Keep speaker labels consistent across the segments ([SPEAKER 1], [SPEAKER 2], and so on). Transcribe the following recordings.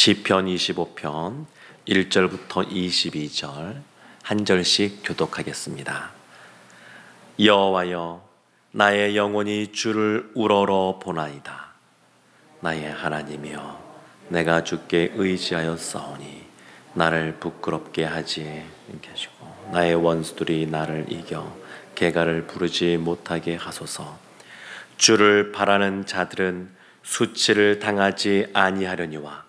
[SPEAKER 1] 시편 25편 1절부터 22절 한 절씩 교독하겠습니다. 여호와여, 나의 영혼이 주를 우러러 보나이다. 나의 하나님이여, 내가 주께 의지하여 싸우니 나를 부끄럽게 하지 하시고 나의 원수들이 나를 이겨 개가를 부르지 못하게 하소서. 주를 바라는 자들은 수치를 당하지 아니하려니와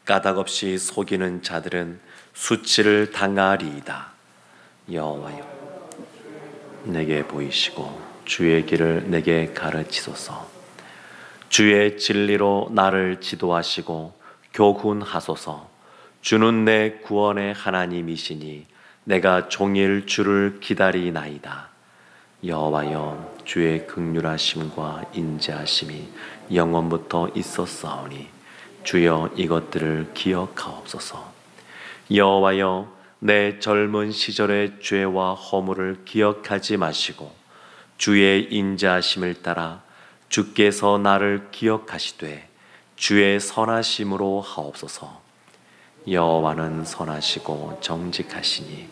[SPEAKER 1] 까닭없이 속이는 자들은 수치를 당하리이다. 여호와여, 내게 보이시고 주의 길을 내게 가르치소서. 주의 진리로 나를 지도하시고 교훈하소서. 주는 내 구원의 하나님이시니 내가 종일 주를 기다리나이다. 여호와여, 주의 긍휼하심과 인자하심이 영원부터 있었사오니 주여 이것들을 기억하옵소서. 여호와여, 내 젊은 시절의 죄와 허물을 기억하지 마시고 주의 인자하심을 따라 주께서 나를 기억하시되 주의 선하심으로 하옵소서. 여호와는 선하시고 정직하시니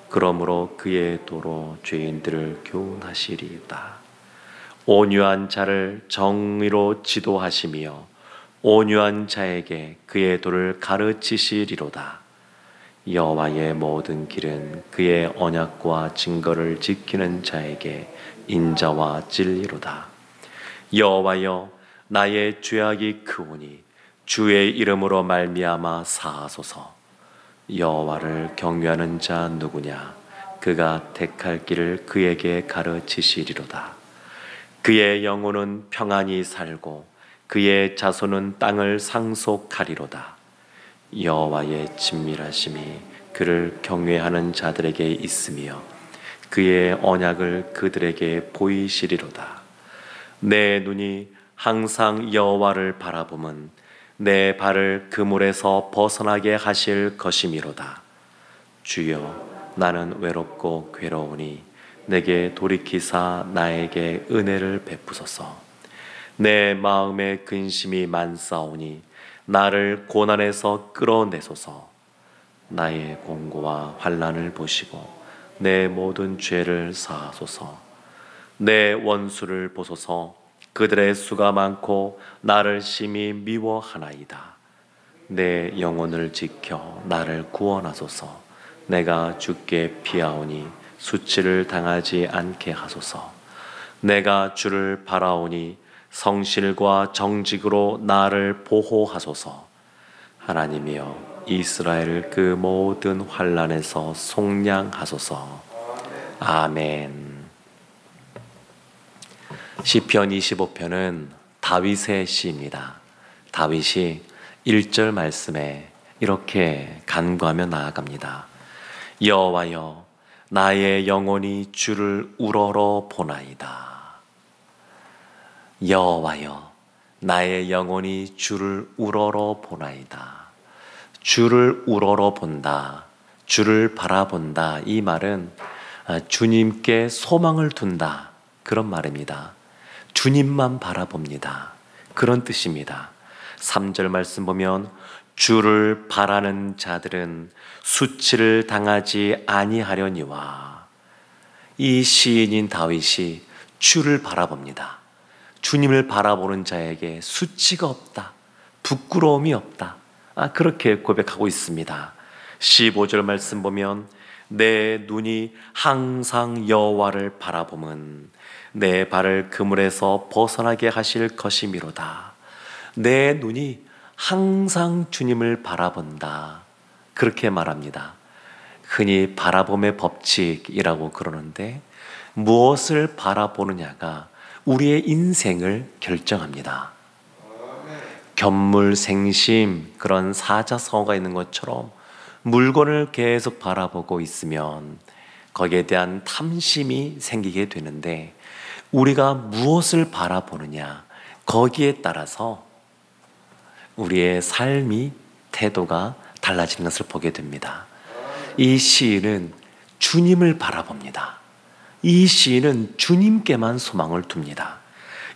[SPEAKER 1] 그러므로 그의 도로 죄인들을 교훈하시리이다. 온유한 자를 정의로 지도하시며 온유한 자에게 그의 도를 가르치시리로다. 여호와의 모든 길은 그의 언약과 증거를 지키는 자에게 인자와 진리로다. 여호와여, 나의 죄악이 크오니 주의 이름으로 말미암아 사하소서. 여호와를 경외하는 자 누구냐? 그가 택할 길을 그에게 가르치시리로다. 그의 영혼은 평안히 살고 그의 자손은 땅을 상속하리로다. 여호와의 친밀하심이 그를 경외하는 자들에게 있으며 그의 언약을 그들에게 보이시리로다. 내 눈이 항상 여호와를 바라보면 내 발을 그물에서 벗어나게 하실 것이미로다. 주여, 나는 외롭고 괴로우니 내게 돌이키사 나에게 은혜를 베푸소서. 내 마음에 근심이 많사오니 나를 고난에서 끌어내소서. 나의 공고와 환난을 보시고 내 모든 죄를 사하소서. 내 원수를 보소서. 그들의 수가 많고 나를 심히 미워하나이다. 내 영혼을 지켜 나를 구원하소서. 내가 주께 피하오니 수치를 당하지 않게 하소서. 내가 주를 바라오니 성실과 정직으로 나를 보호하소서. 하나님이여, 이스라엘을 그 모든 환난에서 속량하소서. 아멘. 시편 25편은 다윗의 시입니다. 다윗이 1절 말씀에 이렇게 간구하며 나아갑니다. 여호와여, 나의 영혼이 주를 우러러 보나이다. 여호와여, 나의 영혼이 주를 우러러 보나이다. 주를 우러러 본다, 주를 바라본다, 이 말은 주님께 소망을 둔다, 그런 말입니다. 주님만 바라봅니다, 그런 뜻입니다. 3절 말씀 보면 주를 바라는 자들은 수치를 당하지 아니하려니와, 이 시인인 다윗이 주를 바라봅니다. 주님을 바라보는 자에게 수치가 없다, 부끄러움이 없다, 그렇게 고백하고 있습니다. 15절 말씀 보면 내 눈이 항상 여호와를 바라보면 내 발을 그물에서 벗어나게 하실 것이미로다. 내 눈이 항상 주님을 바라본다, 그렇게 말합니다. 흔히 바라봄의 법칙이라고 그러는데 무엇을 바라보느냐가 우리의 인생을 결정합니다. 견물생심, 그런 사자성어가 있는 것처럼 물건을 계속 바라보고 있으면 거기에 대한 탐심이 생기게 되는데, 우리가 무엇을 바라보느냐, 거기에 따라서 우리의 삶이, 태도가 달라지는 것을 보게 됩니다. 이 시인은 주님을 바라봅니다. 이 시인은 주님께만 소망을 둡니다.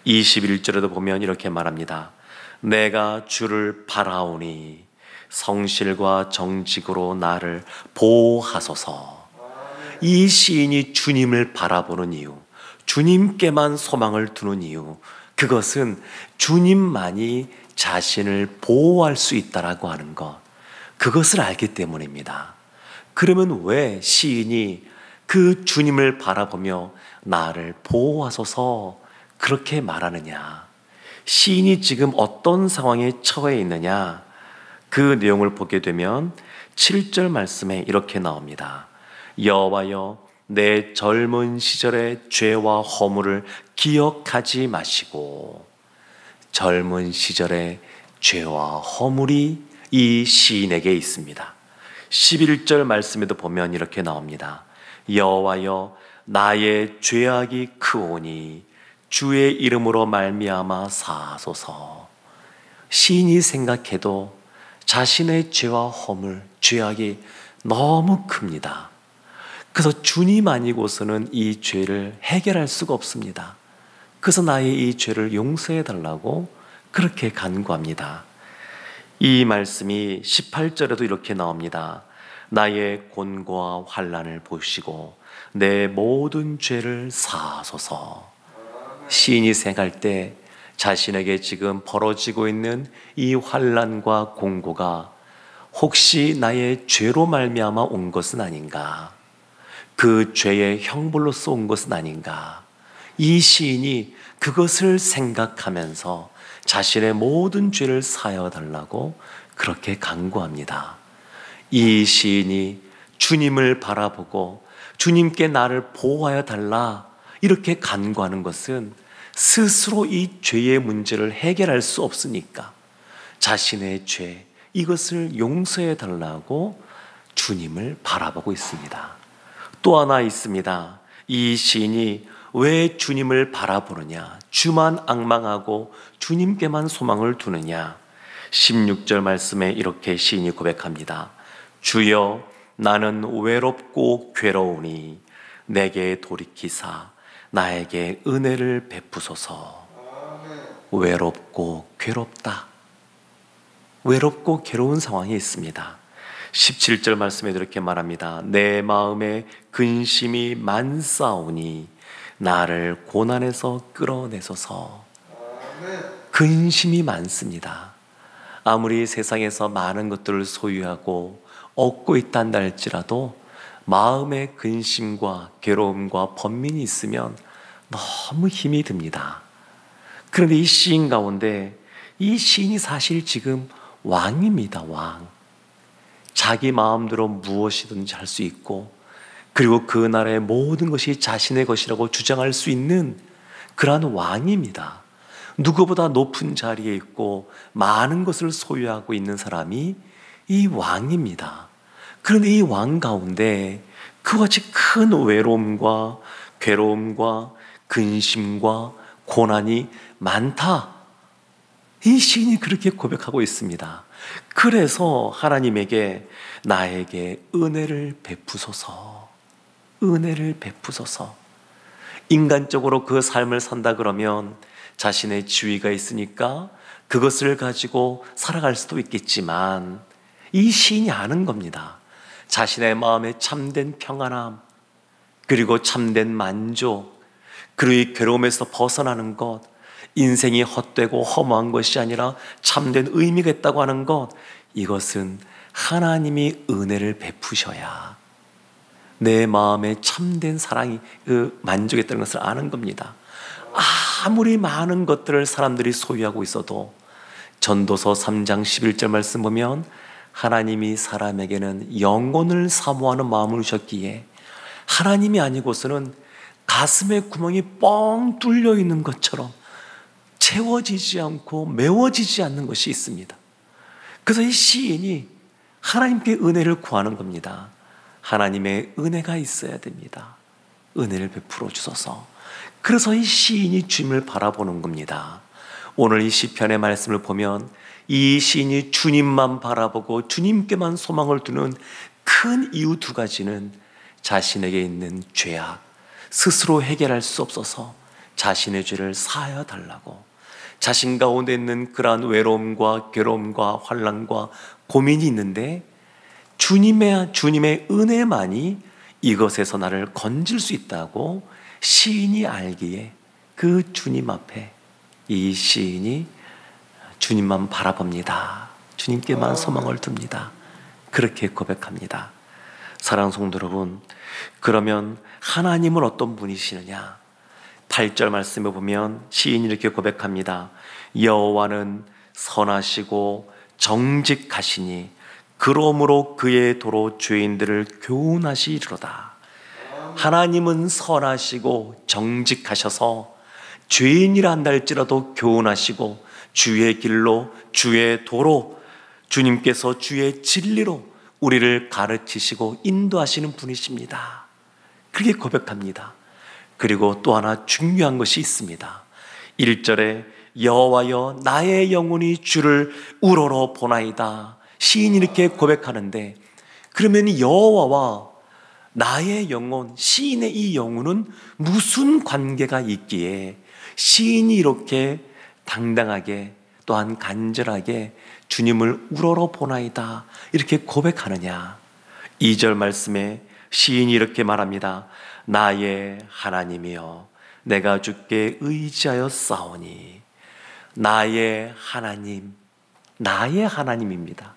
[SPEAKER 1] 21절에도 보면 이렇게 말합니다. 내가 주를 바라오니 성실과 정직으로 나를 보호하소서. 이 시인이 주님을 바라보는 이유, 주님께만 소망을 두는 이유, 그것은 주님만이 자신을 보호할 수 있다라고 하는 것, 그것을 알기 때문입니다. 그러면 왜 시인이 그 주님을 바라보며 나를 보호하소서 그렇게 말하느냐? 시인이 지금 어떤 상황에 처해 있느냐? 그 내용을 보게 되면 7절 말씀에 이렇게 나옵니다. 여호와여, 내 젊은 시절의 죄와 허물을 기억하지 마시고. 젊은 시절의 죄와 허물이 이 시인에게 있습니다. 11절 말씀에도 보면 이렇게 나옵니다. 여호와여, 나의 죄악이 크오니 주의 이름으로 말미암아 사하소서. 시인이 생각해도 자신의 죄와 허물, 죄악이 너무 큽니다. 그래서 주님 아니고서는 이 죄를 해결할 수가 없습니다. 그래서 나의 이 죄를 용서해 달라고 그렇게 간구합니다. 이 말씀이 18절에도 이렇게 나옵니다. 나의 곤고와 환난을 보시고 내 모든 죄를 사하소서. 시인이 생각할 때 자신에게 지금 벌어지고 있는 이 환난과 공고가 혹시 나의 죄로 말미암아 온 것은 아닌가? 그 죄의 형벌로서 온 것은 아닌가? 이 시인이 그것을 생각하면서 자신의 모든 죄를 사하여 달라고 그렇게 간구합니다. 이 시인이 주님을 바라보고 주님께 나를 보호하여 달라 이렇게 간구하는 것은 스스로 이 죄의 문제를 해결할 수 없으니까 자신의 죄, 이것을 용서해 달라고 주님을 바라보고 있습니다. 또 하나 있습니다. 이 시인이 왜 주님을 바라보느냐? 주만 앙망하고 주님께만 소망을 두느냐? 16절 말씀에 이렇게 시인이 고백합니다. 주여, 나는 외롭고 괴로우니 내게 돌이키사 나에게 은혜를 베푸소서. 외롭고 괴롭다. 외롭고 괴로운 상황이 있습니다. 17절 말씀에 이렇게 말합니다. 내 마음에 근심이 많사오니 나를 고난에서 끌어내소서. 근심이 많습니다. 아무리 세상에서 많은 것들을 소유하고 얻고 있단다 할지라도 마음의 근심과 괴로움과 번민이 있으면 너무 힘이 듭니다. 그런데 이 시인 가운데 이 시인이 사실 지금 왕입니다. 왕. 자기 마음대로 무엇이든지 할 수 있고, 그리고 그 나라의 모든 것이 자신의 것이라고 주장할 수 있는 그러한 왕입니다. 누구보다 높은 자리에 있고 많은 것을 소유하고 있는 사람이 이 왕입니다. 그런데 이 왕 가운데 그와 같이 큰 외로움과 괴로움과 근심과 고난이 많다. 이 시인이 그렇게 고백하고 있습니다. 그래서 하나님에게 나에게 은혜를 베푸소서. 은혜를 베푸소서. 인간적으로 그 삶을 산다 그러면 자신의 지위가 있으니까 그것을 가지고 살아갈 수도 있겠지만 이 시인이 아는 겁니다. 자신의 마음에 참된 평안함, 그리고 참된 만족, 그리고 이 괴로움에서 벗어나는 것, 인생이 헛되고 허무한 것이 아니라 참된 의미가 있다고 하는 것, 이것은 하나님이 은혜를 베푸셔야 내 마음에 참된 사랑이 만족이 있다는 것을 아는 겁니다. 아무리 많은 것들을 사람들이 소유하고 있어도 전도서 3장 11절 말씀 보면 하나님이 사람에게는 영혼을 사모하는 마음을 주셨기에 하나님이 아니고서는 가슴에 구멍이 뻥 뚫려 있는 것처럼 채워지지 않고 메워지지 않는 것이 있습니다. 그래서 이 시인이 하나님께 은혜를 구하는 겁니다. 하나님의 은혜가 있어야 됩니다. 은혜를 베풀어 주소서. 그래서 이 시인이 주님을 바라보는 겁니다. 오늘 이 시편의 말씀을 보면 이 시인이 주님만 바라보고 주님께만 소망을 두는 큰 이유 두 가지는 자신에게 있는 죄악, 스스로 해결할 수 없어서 자신의 죄를 사하여 달라고, 자신 가운데 있는 그러한 외로움과 괴로움과 환난과 고민이 있는데 주님의 은혜만이 이것에서 나를 건질 수 있다고 시인이 알기에 그 주님 앞에 이 시인이 주님만 바라봅니다. 주님께만 소망을 둡니다. 그렇게 고백합니다. 사랑하는 성도 여러분, 그러면 하나님은 어떤 분이시느냐? 8절 말씀에 보면 시인이 이렇게 고백합니다. 여호와는 선하시고 정직하시니 그러므로 그의 도로 죄인들을 교훈하시리로다. 하나님은 선하시고 정직하셔서 죄인이라 한다 할지라도 교훈하시고 주의 길로 주의 도로 주님께서 주의 진리로 우리를 가르치시고 인도하시는 분이십니다. 그렇게 고백합니다. 그리고 또 하나 중요한 것이 있습니다. 1절에 여호와여 나의 영혼이 주를 우러러 보나이다. 시인이 이렇게 고백하는데, 그러면 여호와와 나의 영혼, 시인의 이 영혼은 무슨 관계가 있기에 시인이 이렇게 당당하게 또한 간절하게 주님을 우러러 보나이다 이렇게 고백하느냐? 2절 말씀에 시인이 이렇게 말합니다. 나의 하나님이여 내가 주께 의지하여 싸우니. 나의 하나님, 나의 하나님입니다.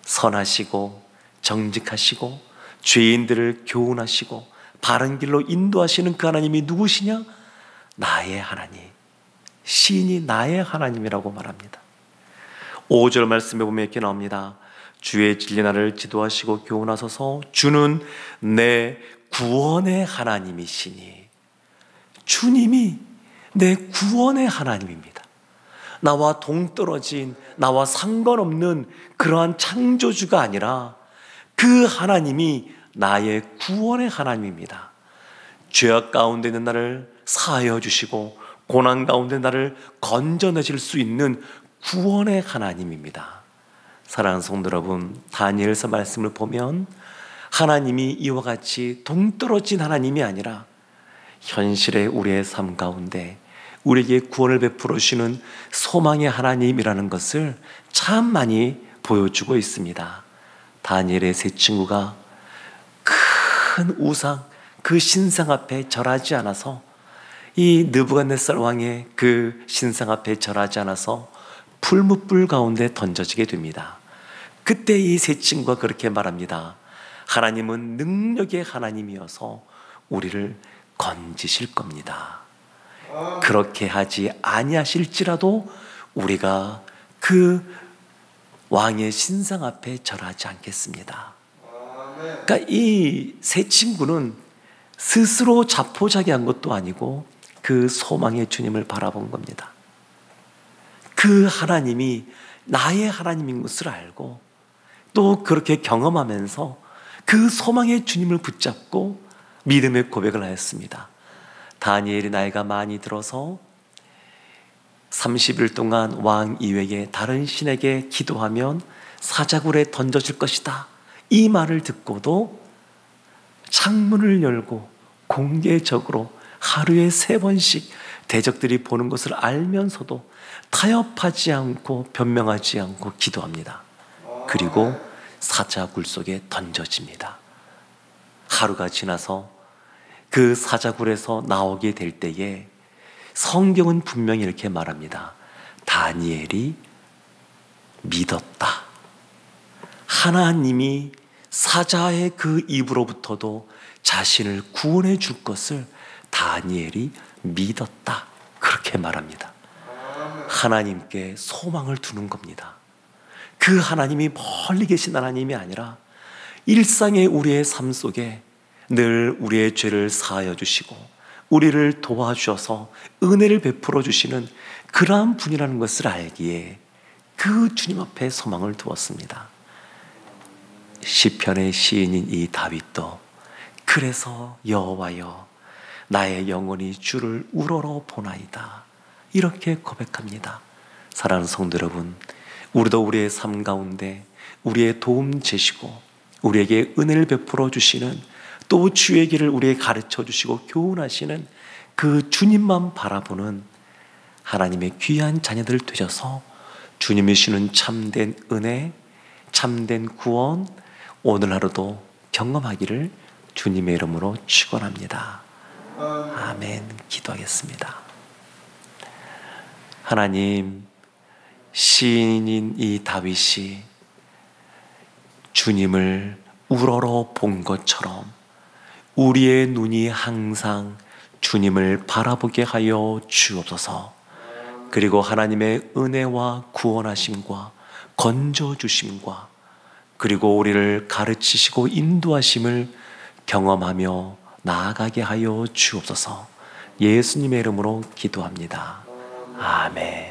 [SPEAKER 1] 선하시고 정직하시고 죄인들을 교훈하시고 바른 길로 인도하시는 그 하나님이 누구시냐? 나의 하나님. 시인이 나의 하나님이라고 말합니다. 5절 말씀에 보면 이렇게 나옵니다. 주의 진리 나를 지도하시고 교훈하소서. 주는 내 구원의 하나님이시니. 주님이 내 구원의 하나님입니다. 나와 동떨어진, 나와 상관없는 그러한 창조주가 아니라 그 하나님이 나의 구원의 하나님입니다. 죄악 가운데 있는 나를 사하여 주시고 고난 가운데 나를 건져내실 수 있는 구원의 하나님입니다. 사랑하는 성도 여러분, 다니엘서 말씀을 보면 하나님이 이와 같이 동떨어진 하나님이 아니라 현실의 우리의 삶 가운데 우리에게 구원을 베풀어 주시는 소망의 하나님이라는 것을 참 많이 보여주고 있습니다. 다니엘의 세 친구가 큰 우상, 그 신상 앞에 절하지 않아서, 이 느부갓네살 왕의 그 신상 앞에 절하지 않아서 풀무불 가운데 던져지게 됩니다. 그때 이 세 친구가 그렇게 말합니다. 하나님은 능력의 하나님이어서 우리를 건지실 겁니다. 그렇게 하지 아니하실지라도 우리가 그 왕의 신상 앞에 절하지 않겠습니다. 그러니까 이 세 친구는 스스로 자포자기한 것도 아니고 그 소망의 주님을 바라본 겁니다. 그 하나님이 나의 하나님인 것을 알고 또 그렇게 경험하면서 그 소망의 주님을 붙잡고 믿음의 고백을 하였습니다. 다니엘이 나이가 많이 들어서 30일 동안 왕 이외에 다른 신에게 기도하면 사자굴에 던져질 것이다. 이 말을 듣고도 창문을 열고 공개적으로 하루에 3번씩 대적들이 보는 것을 알면서도 타협하지 않고 변명하지 않고 기도합니다. 그리고 사자굴 속에 던져집니다. 하루가 지나서 그 사자굴에서 나오게 될 때에 성경은 분명히 이렇게 말합니다. 다니엘이 믿었다. 하나님이 사자의 그 입으로부터도 자신을 구원해 줄 것을 다니엘이 믿었다. 그렇게 말합니다. 하나님께 소망을 두는 겁니다. 그 하나님이 멀리 계신 하나님이 아니라 일상의 우리의 삶 속에 늘 우리의 죄를 사하여 주시고 우리를 도와주셔서 은혜를 베풀어 주시는 그러한 분이라는 것을 알기에 그 주님 앞에 소망을 두었습니다. 시편의 시인인 이 다윗도 그래서 여호와여 나의 영혼이 주를 우러러 보나이다 이렇게 고백합니다. 사랑하는 성도 여러분, 우리도 우리의 삶 가운데 우리의 도움 되시고 우리에게 은혜를 베풀어 주시는 또 주의 길을 우리에게 가르쳐 주시고 교훈하시는 그 주님만 바라보는 하나님의 귀한 자녀들 되셔서 주님이 주시는 참된 은혜, 참된 구원 오늘 하루도 경험하기를 주님의 이름으로 축원합니다. 아멘. 기도하겠습니다. 하나님, 시인인 이 다윗이 주님을 우러러 본 것처럼 우리의 눈이 항상 주님을 바라보게 하여 주옵소서. 그리고 하나님의 은혜와 구원하심과 건져주심과 그리고 우리를 가르치시고 인도하심을 경험하며 나아가게 하여 주옵소서. 예수님의 이름으로 기도합니다. 아멘.